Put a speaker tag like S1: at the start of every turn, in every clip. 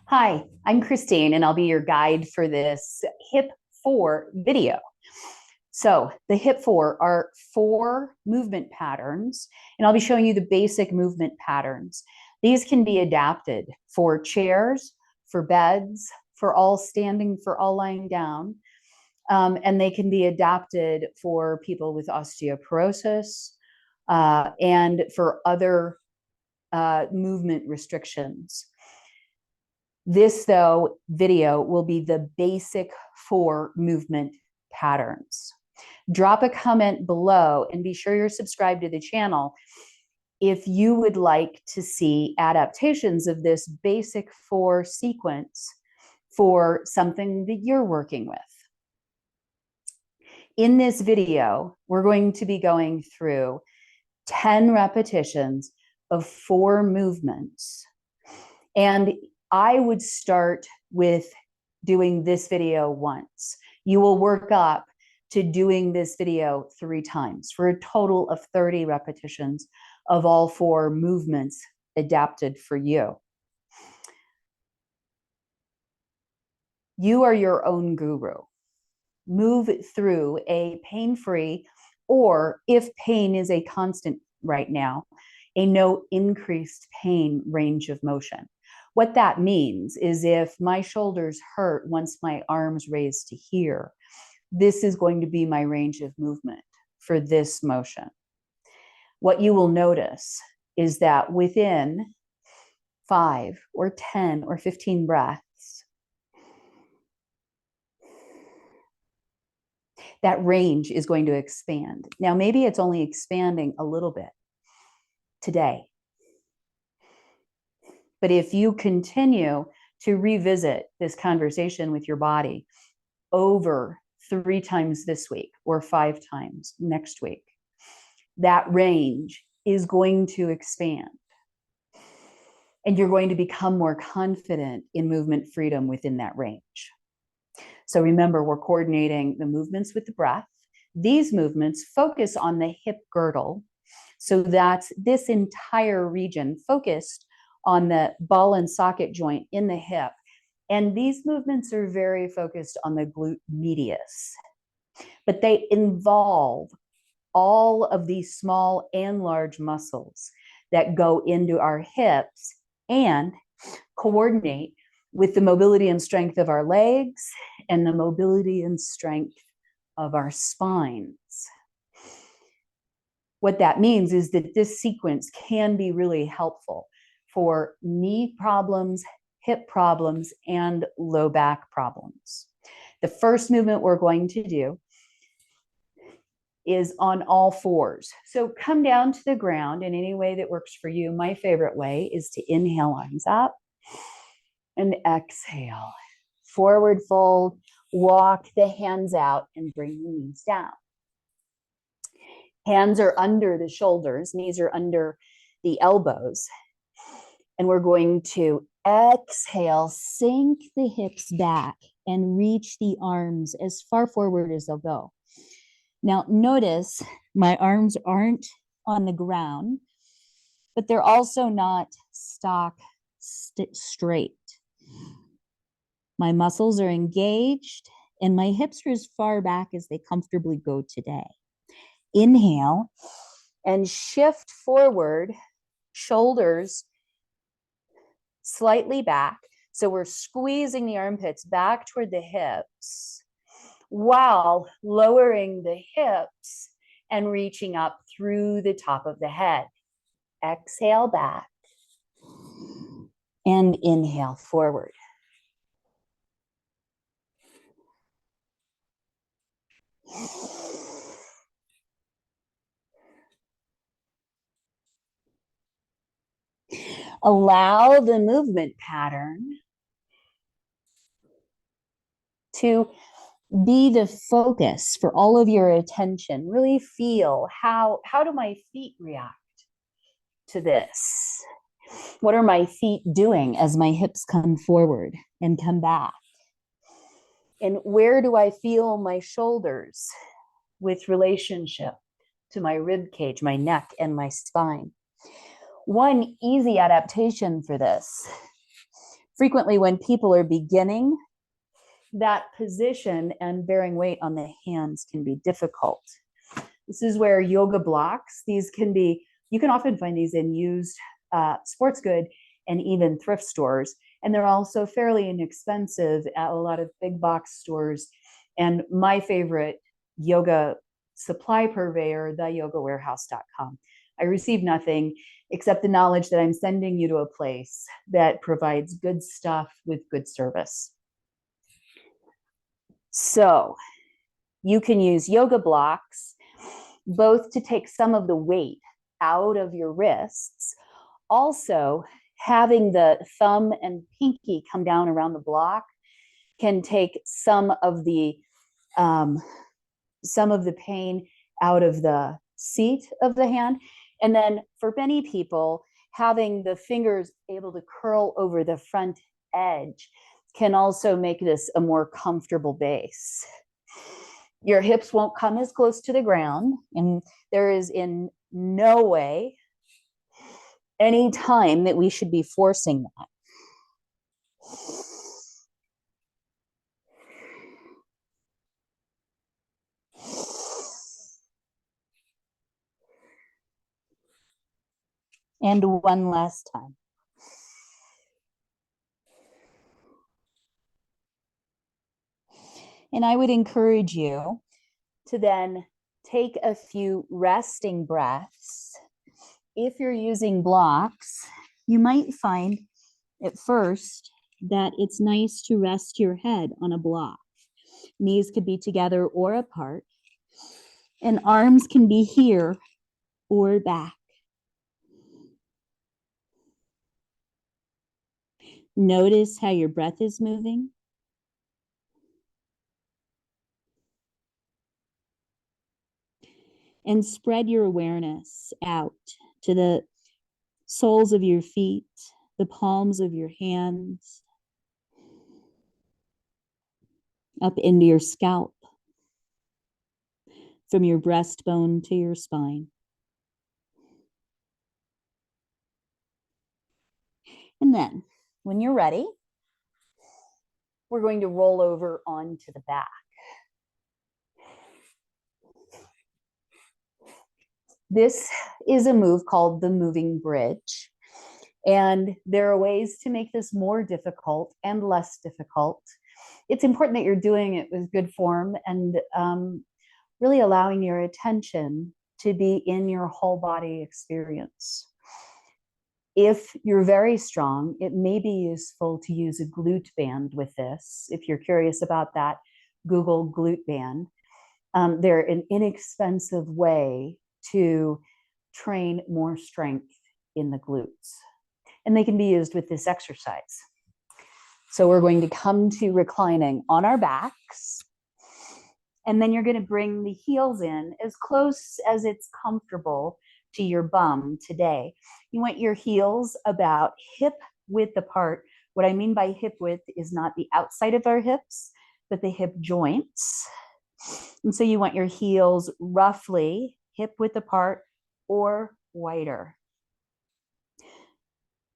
S1: Hi, I'm Christine, and I'll be your guide for this hip 4 video. So the hip 4 are 4 movement patterns, and I'll be showing you the basic movement patterns. These can be adapted for chairs, for beds, for all standing, for all lying down, and they can be adapted for people with osteoporosis and for other movement restrictions. This, though, video will be the basic 4 movement patterns. Drop a comment below and be sure you're subscribed to the channel if you would like to see adaptations of this basic 4 sequence for something that you're working with. In this video, we're going to be going through 10 repetitions of 4 movements. And I would start with doing this video once. You will work up to doing this video 3 times for a total of 30 repetitions of all 4 movements adapted for you. You are your own guru. Move through a pain-free, or if pain is a constant right now, a no increased pain range of motion. What that means is if my shoulders hurt once my arms raise to here, this is going to be my range of movement for this motion. What you will notice is that within 5 or 10 or 15 breaths, that range is going to expand. Now, maybe it's only expanding a little bit today. But if you continue to revisit this conversation with your body over 3 times this week or 5 times next week, that range is going to expand. And you're going to become more confident in movement freedom within that range. So remember, we're coordinating the movements with the breath. These movements focus on the hip girdle. So that's this entire region focused on the ball and socket joint in the hip. And these movements are very focused on the glute medius. But they involve all of these small and large muscles that go into our hips and coordinate with the mobility and strength of our legs and the mobility and strength of our spines. What that means is that this sequence can be really helpful for knee problems, hip problems, and low back problems. The first movement we're going to do is on all 4s. So come down to the ground in any way that works for you. My favorite way is to inhale, arms up, and exhale. Forward fold, walk the hands out, and bring the knees down. Hands are under the shoulders, knees are under the elbows. And we're going to exhale, sink the hips back, and reach the arms as far forward as they'll go. Now, notice my arms aren't on the ground, but they're also not stock straight. My muscles are engaged, and my hips are as far back as they comfortably go today. Inhale and shift forward, shoulders slightly back. So we're squeezing the armpits back toward the hips while lowering the hips and reaching up through the top of the head. Exhale back and inhale forward. Allow the movement pattern to be the focus for all of your attention. Really feel how do my feet react to this? What are my feet doing as my hips come forward and come back? And where do I feel my shoulders with relationship to my rib cage, my neck, and my spine? One easy adaptation for this, frequently when people are beginning that position and bearing weight on the hands can be difficult. This is where yoga blocks, these can be, you can often find these in used sports good and even thrift stores. And they're also fairly inexpensive at a lot of big box stores. And my favorite yoga supply purveyor, theyogawarehouse.com. I receive nothing except the knowledge that I'm sending you to a place that provides good stuff with good service. So you can use yoga blocks both to take some of the weight out of your wrists. Also, having the thumb and pinky come down around the block can take some of the pain out of the seat of the hand. And then for many people, having the fingers able to curl over the front edge can also make this a more comfortable base. Your hips won't come as close to the ground, and there is in no way any time that we should be forcing that. And one last time. And I would encourage you to then take a few resting breaths. If you're using blocks, you might find at first that it's nice to rest your head on a block. Knees could be together or apart, and arms can be here or back. Notice how your breath is moving. And spread your awareness out to the soles of your feet, the palms of your hands, up into your scalp, from your breastbone to your spine. And then, when you're ready, we're going to roll over onto the back. This is a move called the moving bridge. And there are ways to make this more difficult and less difficult. It's important that you're doing it with good form and really allowing your attention to be in your whole body experience. If you're very strong, it may be useful to use a glute band with this. If you're curious about that, Google glute band. They're an inexpensive way to train more strength in the glutes. And they can be used with this exercise. So we're going to come to reclining on our backs. And then you're going to bring the heels in as close as it's comfortable to your bum today. You want your heels about hip width apart. What I mean by hip width is not the outside of our hips, but the hip joints. And so you want your heels roughly hip width apart or wider.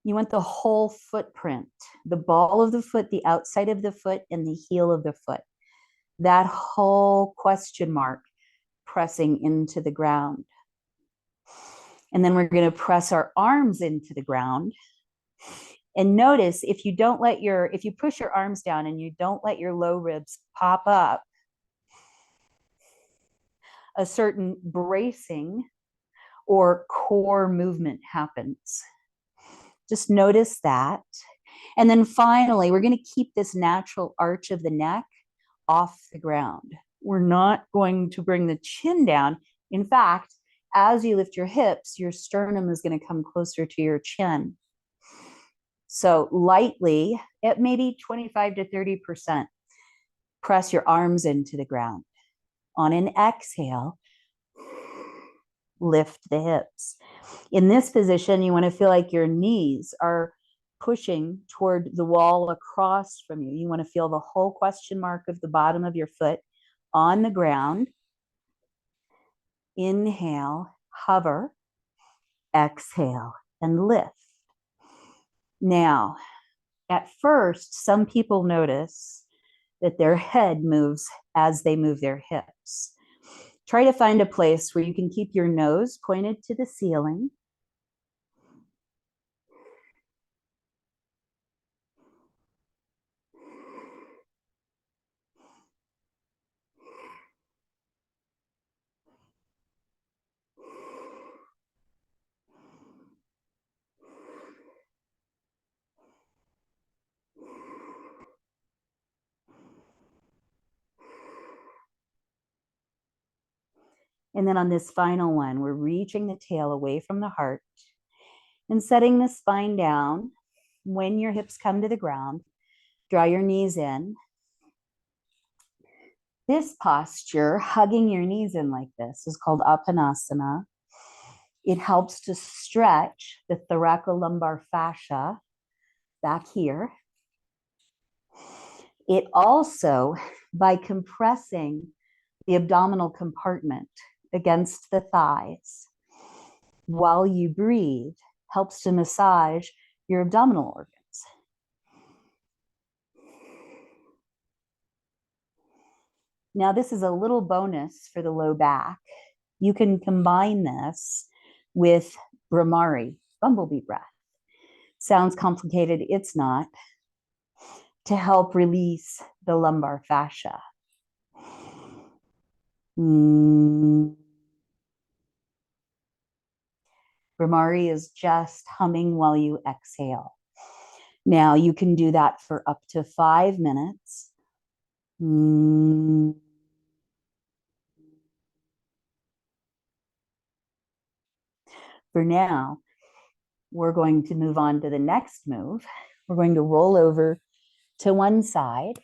S1: You want the whole footprint, the ball of the foot, the outside of the foot, and the heel of the foot. That whole question mark pressing into the ground. And then we're going to press our arms into the ground. And notice if you push your arms down and you don't let your low ribs pop up, a certain bracing or core movement happens. Just notice that. And then finally, we're going to keep this natural arch of the neck off the ground. We're not going to bring the chin down. In fact, as you lift your hips, your sternum is going to come closer to your chin. So lightly, at maybe 25 to 30%, press your arms into the ground. On an exhale, lift the hips. In this position, you want to feel like your knees are pushing toward the wall across from you. You want to feel the whole question mark of the bottom of your foot on the ground. Inhale, hover, exhale, and lift. Now, at first, some people notice that their head moves as they move their hips. Try to find a place where you can keep your nose pointed to the ceiling. And then on this final one, we're reaching the tail away from the heart and setting the spine down. When your hips come to the ground, draw your knees in. This posture, hugging your knees in like this, is called Apanasana. It helps to stretch the thoracolumbar fascia back here. It also, by compressing the abdominal compartment against the thighs while you breathe, helps to massage your abdominal organs. Now, this is a little bonus for the low back. You can combine this with Brahmari, bumblebee breath. Sounds complicated, it's not, to help release the lumbar fascia. Brahmari is just humming while you exhale. Now, you can do that for up to 5 minutes. For now, we're going to move on to the next move. We're going to roll over to one side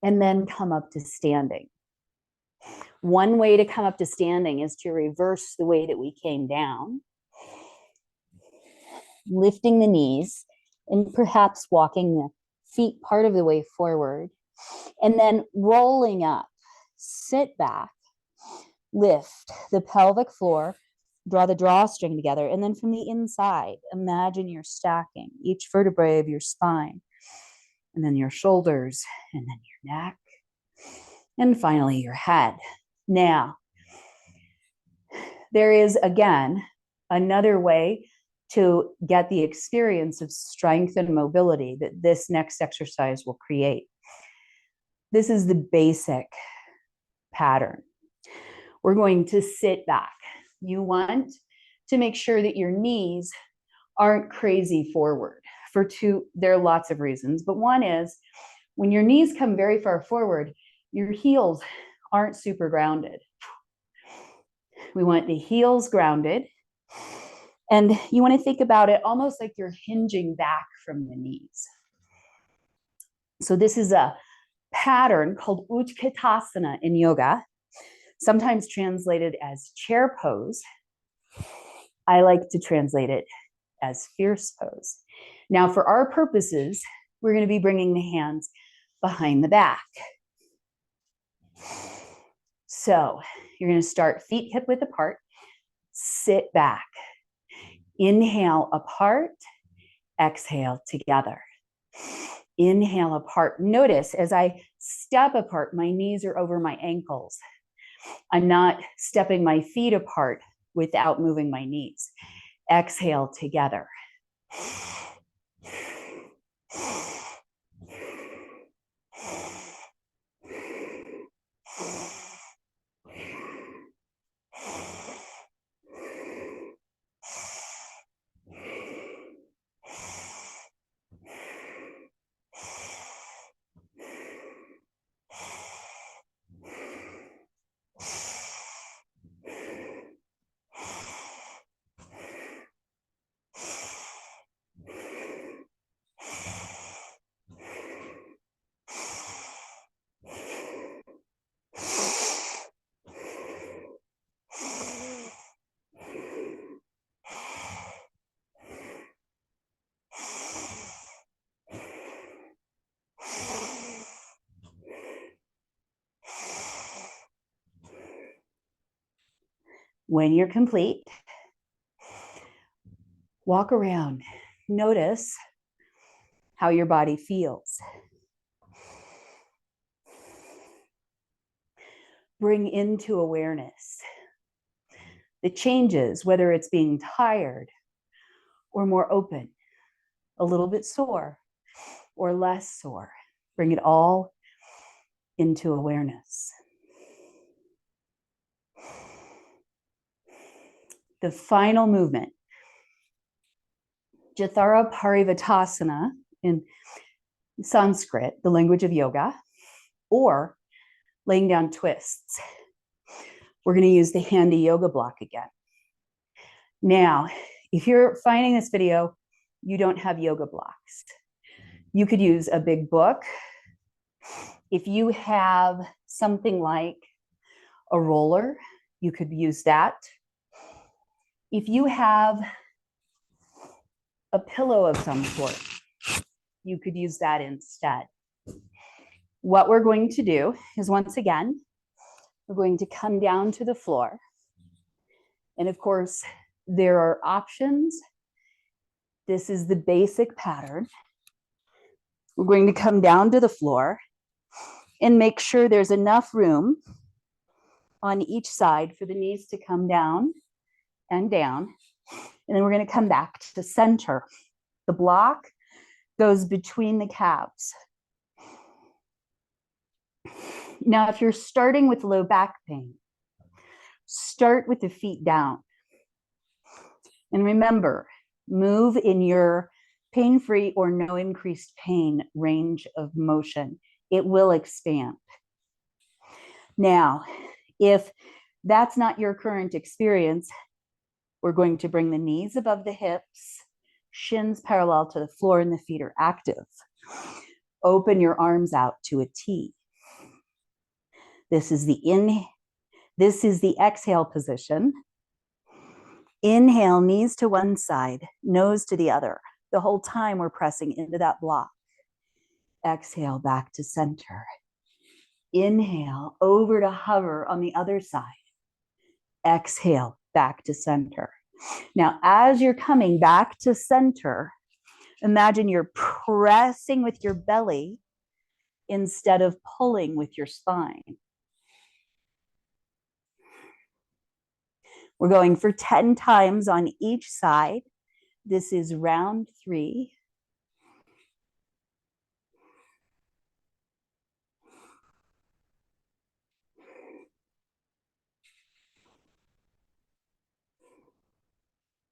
S1: and then come up to standing. One way to come up to standing is to reverse the way that we came down, lifting the knees and perhaps walking the feet part of the way forward, and then rolling up. Sit back, lift the pelvic floor, draw the drawstring together, and then from the inside, imagine you're stacking each vertebrae of your spine, and then your shoulders, and then your neck, and finally your head. Now, there is, again, another way to get the experience of strength and mobility that this next exercise will create. This is the basic pattern. We're going to sit back. You want to make sure that your knees aren't crazy forward. There are lots of reasons, but one is when your knees come very far forward, your heels aren't super grounded. We want the heels grounded. And you want to think about it almost like you're hinging back from the knees. So this is a pattern called Utkatasana in yoga, sometimes translated as chair pose. I like to translate it as fierce pose. Now, for our purposes, we're going to be bringing the hands behind the back. So you're going to start feet hip width apart, sit back, inhale apart, exhale together. Inhale apart. Notice as I step apart, my knees are over my ankles. I'm not stepping my feet apart without moving my knees. Exhale together. When you're complete, Walk around. Notice how your body feels. Bring into awareness the changes, whether it's being tired or more open, a little bit sore or less sore. Bring it all into awareness. The final movement, Jathara Parivartasana in Sanskrit, the language of yoga, or laying down twists. We're going to use the handy yoga block again. Now, if you're finding this video, you don't have yoga blocks. You could use a big book. If you have something like a roller, you could use that. If you have a pillow of some sort, you could use that instead. What we're going to do is, once again, we're going to come down to the floor. And of course, there are options. This is the basic pattern. We're going to come down to the floor and make sure there's enough room on each side for the knees to come down and down. And then we're going to come back to center. The block goes between the calves. Now, if you're starting with low back pain, start with the feet down. And remember, move in your pain-free or no increased pain range of motion. It will expand. Now, if that's not your current experience, we're going to bring the knees above the hips, shins parallel to the floor, and the feet are active. Open your arms out to a T. This is the exhale position. Inhale, knees to one side, nose to the other. The whole time we're pressing into that block. Exhale, back to center. Inhale, over to hover on the other side. Exhale, back to center. Now, as you're coming back to center, imagine you're pressing with your belly instead of pulling with your spine. We're going for 10 times on each side. This is round 3.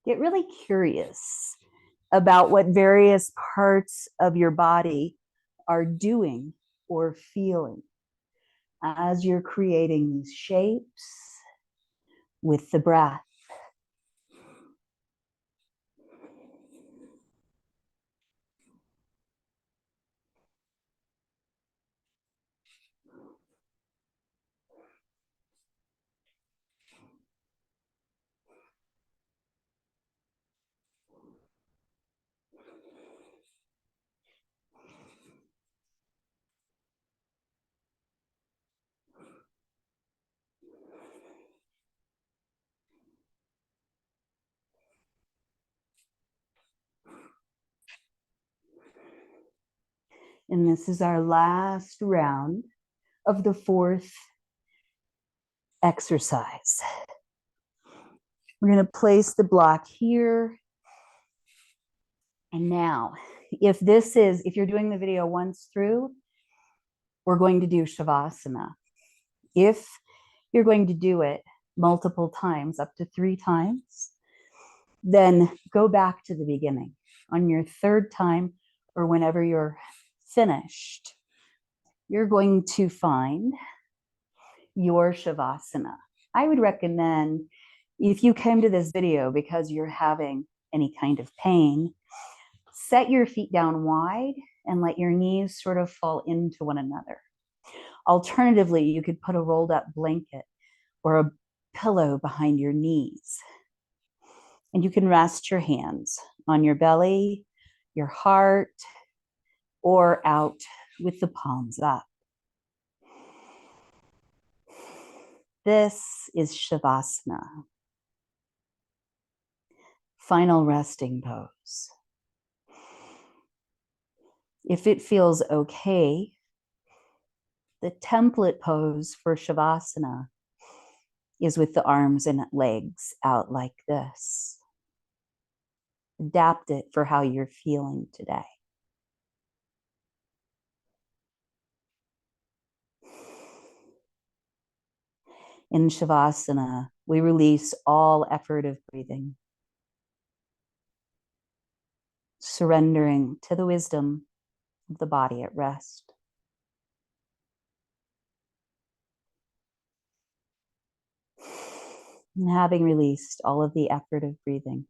S1: Get really curious about what various parts of your body are doing or feeling as you're creating these shapes with the breath. And this is our last round of the 4th exercise. We're going to place the block here. And now, if you're doing the video once through, we're going to do Shavasana. If you're going to do it multiple times, up to 3 times, then go back to the beginning. On your 3rd time, or whenever you're finished, you're going to find your Shavasana. I would recommend, if you came to this video because you're having any kind of pain, set your feet down wide and let your knees sort of fall into one another. Alternatively, you could put a rolled up blanket or a pillow behind your knees. And you can rest your hands on your belly, your heart, or out with the palms up. This is Shavasana. Final resting pose. If it feels okay, the template pose for Shavasana is with the arms and legs out like this. Adapt it for how you're feeling today. In Shavasana, we release all effort of breathing, surrendering to the wisdom of the body at rest. And having released all of the effort of breathing,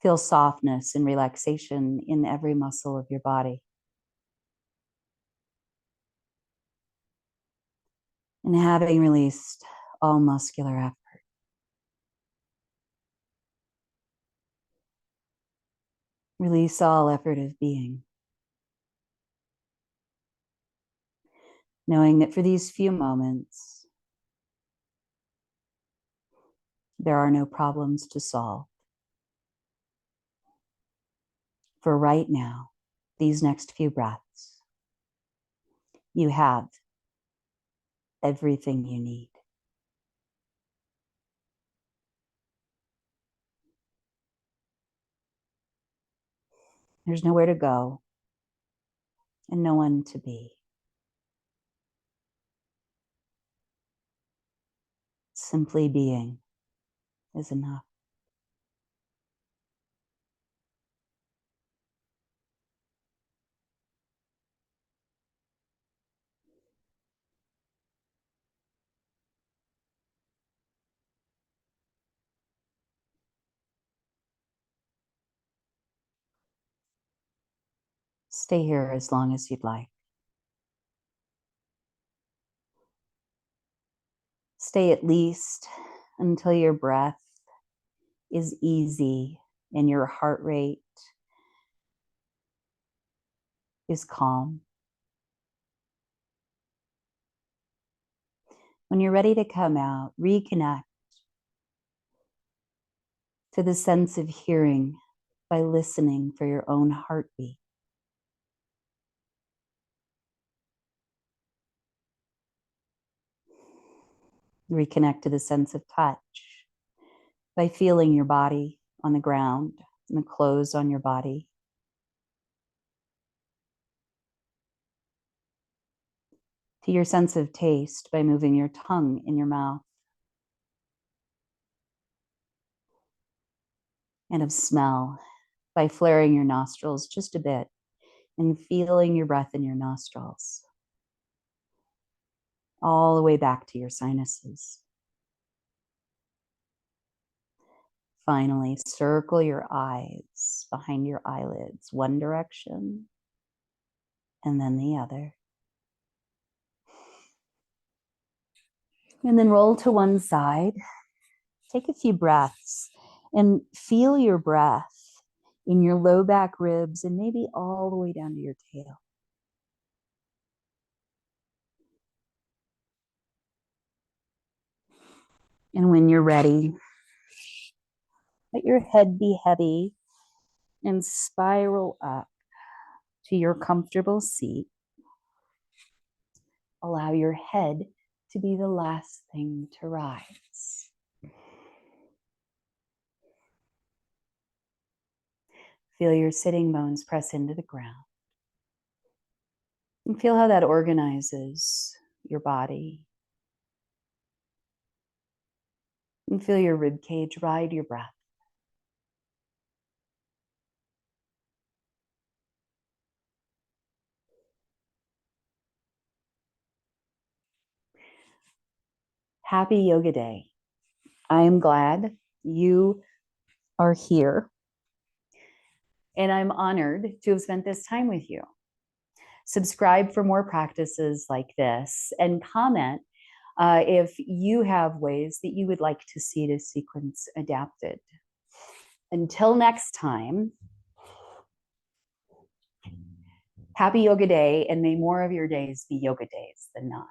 S1: feel softness and relaxation in every muscle of your body. And having released all muscular effort, release all effort of being, knowing that for these few moments, there are no problems to solve. For right now, these next few breaths, you have everything you need. There's nowhere to go and no one to be. Simply being is enough. Stay here as long as you'd like. Stay at least until your breath is easy and your heart rate is calm. When you're ready to come out, reconnect to the sense of hearing by listening for your own heartbeat. Reconnect to the sense of touch by feeling your body on the ground and the clothes on your body. To your sense of taste by moving your tongue in your mouth. And of smell by flaring your nostrils just a bit and feeling your breath in your nostrils. All the way back to your sinuses. Finally, circle your eyes behind your eyelids, one direction and then the other. And then roll to one side. Take a few breaths and feel your breath in your low back ribs and maybe all the way down to your tail. And when you're ready, let your head be heavy and spiral up to your comfortable seat. Allow your head to be the last thing to rise. Feel your sitting bones press into the ground. And feel how that organizes your body. And feel your rib cage ride your breath. Happy Yoga Day. I am glad you are here. And I'm honored to have spent this time with you. Subscribe for more practices like this and comment if you have ways that you would like to see this sequence adapted. Until next time, happy Yoga Day, and may more of your days be yoga days than not.